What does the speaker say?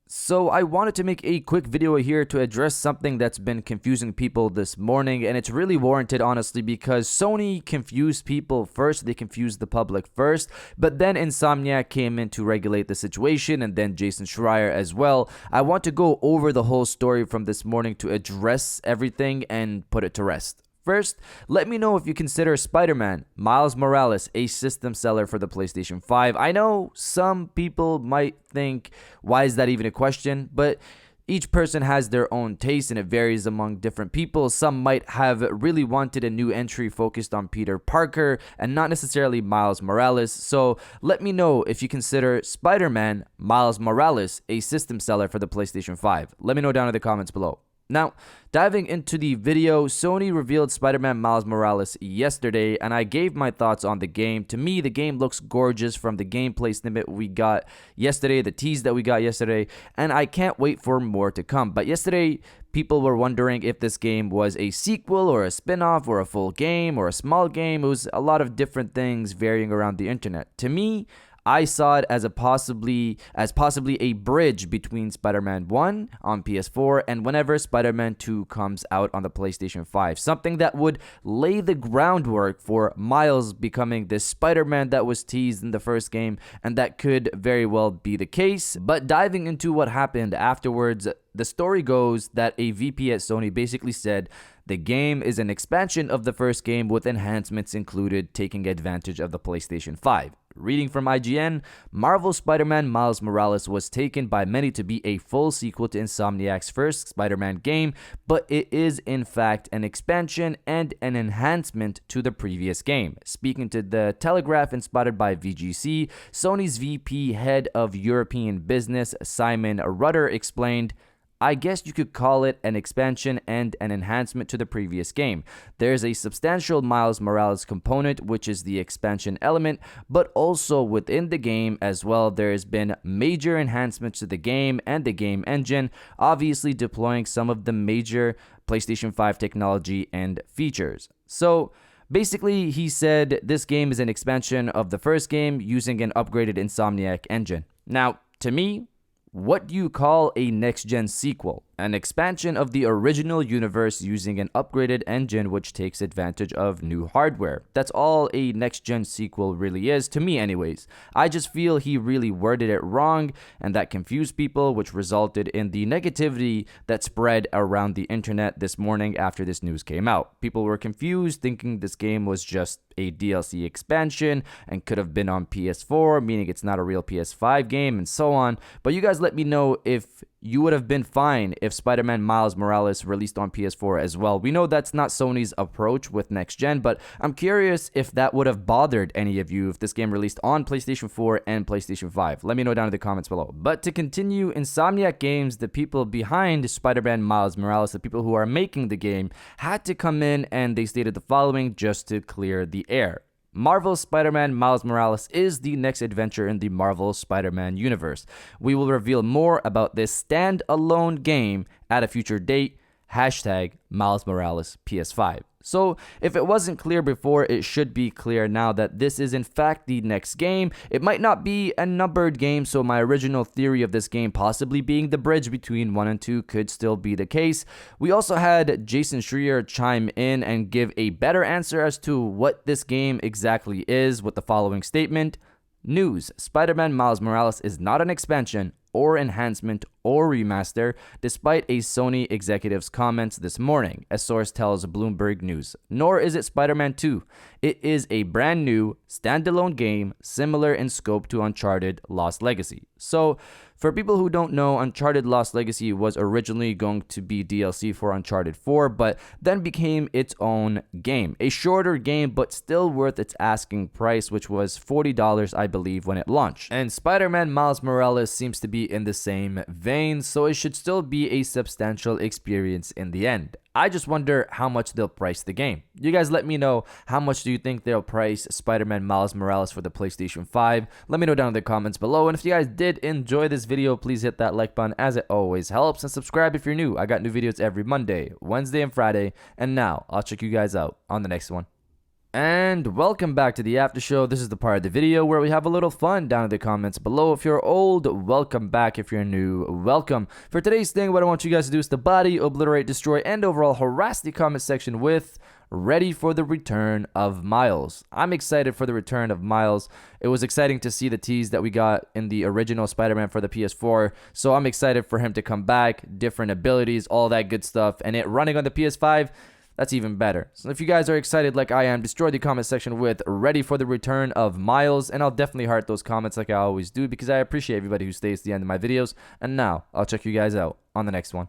So I wanted to make a quick video here to address something that's been confusing people this morning, and it's really warranted, honestly, because Sony confused people first. They confused the public first, but then Insomniac came in to regulate the situation, and then Jason Schreier as well. I want to go over the whole story from this morning to address everything and put it to rest. First, let me know if you consider Spider-Man Miles Morales a system seller for the PlayStation 5. I know some people might think, why is that even a question? But each person has their own taste and it varies among different people. Some might have really wanted a new entry focused on Peter Parker and not necessarily Miles Morales. So let me know if you consider Spider-Man Miles Morales a system seller for the PlayStation 5. Let me know down in the comments below. Now, diving into the video, Sony revealed Spider-Man Miles Morales yesterday, and I gave my thoughts on the game. To me, the game looks gorgeous from the gameplay snippet we got yesterday, the tease that we got yesterday, and I can't wait for more to come. But yesterday, people were wondering if this game was a sequel or a spin-off or a full game or a small game. It was a lot of different things varying around the internet. To me, I saw it as possibly a bridge between Spider-Man 1 on PS4 and whenever Spider-Man 2 comes out on the PlayStation 5. Something that would lay the groundwork for Miles becoming this Spider-Man that was teased in the first game, and that could very well be the case. But diving into what happened afterwards, the story goes that a VP at Sony basically said the game is an expansion of the first game with enhancements included, taking advantage of the PlayStation 5. Reading from IGN, Marvel's Spider-Man Miles Morales was taken by many to be a full sequel to Insomniac's first Spider-Man game, but it is in fact an expansion and an enhancement to the previous game. Speaking to The Telegraph, inspired by VGC, Sony's VP head of European business, Simon Rudder, explained, I guess you could call it an expansion and an enhancement to the previous game. There's a substantial Miles Morales component, which is the expansion element, but also within the game as well, there's been major enhancements to the game and the game engine, obviously deploying some of the major PlayStation 5 technology and features. So basically, he said this game is an expansion of the first game using an upgraded Insomniac engine. Now, to me, what do you call a next-gen sequel? An expansion of the original universe using an upgraded engine which takes advantage of new hardware. That's all a next-gen sequel really is, to me anyways. I just feel he really worded it wrong, and that confused people, which resulted in the negativity that spread around the internet this morning after this news came out. People were confused, thinking this game was just a DLC expansion and could have been on PS4, meaning it's not a real PS5 game, and so on. But you guys let me know if you would have been fine if Spider-Man Miles Morales released on PS4 as well. We know that's not Sony's approach with next gen, but I'm curious if that would have bothered any of you if this game released on PlayStation 4 and PlayStation 5. Let me know down in the comments below. But to continue, Insomniac Games, the people behind Spider-Man Miles Morales, the people who are making the game, had to come in and they stated the following just to clear the air. Marvel's Spider-Man Miles Morales is the next adventure in the Marvel Spider-Man universe. We will reveal more about this standalone game at a future date. Hashtag Miles Morales PS5. So if it wasn't clear before, it should be clear now that this is in fact the next game. It might not be a numbered game, so my original theory of this game possibly being the bridge between 1 and 2 could still be the case. We also had Jason Schreier chime in and give a better answer as to what this game exactly is with the following statement. News: Spider-Man Miles Morales is not an expansion or enhancement or remaster, despite a Sony executive's comments this morning, a source tells Bloomberg News. Nor is it Spider-Man 2. It is a brand new, standalone game, similar in scope to Uncharted Lost Legacy. So, for people who don't know, Uncharted Lost Legacy was originally going to be DLC for Uncharted 4, but then became its own game. A shorter game, but still worth its asking price, which was $40, I believe, when it launched. And Spider-Man Miles Morales seems to be in the same vein, so it should still be a substantial experience in the end. I just wonder how much they'll price the game. You guys let me know, how much do you think they'll price Spider-Man Miles Morales for the PlayStation 5? Let me know down in the comments below. And if you guys did enjoy this video, please hit that like button as it always helps. And subscribe if you're new. I got new videos every Monday, Wednesday, and Friday. And now, I'll check you guys out on the next one. And welcome back to the after show. This is the part of the video where we have a little fun down in the comments below. If you're old, welcome back. If you're new, welcome. For today's thing, what I want you guys to do is to body, obliterate, destroy, and overall harass the comment section with ready for the return of Miles. I'm excited for the return of Miles. It was exciting to see the tease that we got in the original Spider-Man for the PS4. So I'm excited for him to come back, different abilities, all that good stuff, and it running on the PS5. That's even better. So if you guys are excited like I am, destroy the comment section with ready for the return of Miles. And I'll definitely heart those comments like I always do because I appreciate everybody who stays to the end of my videos. And now I'll check you guys out on the next one.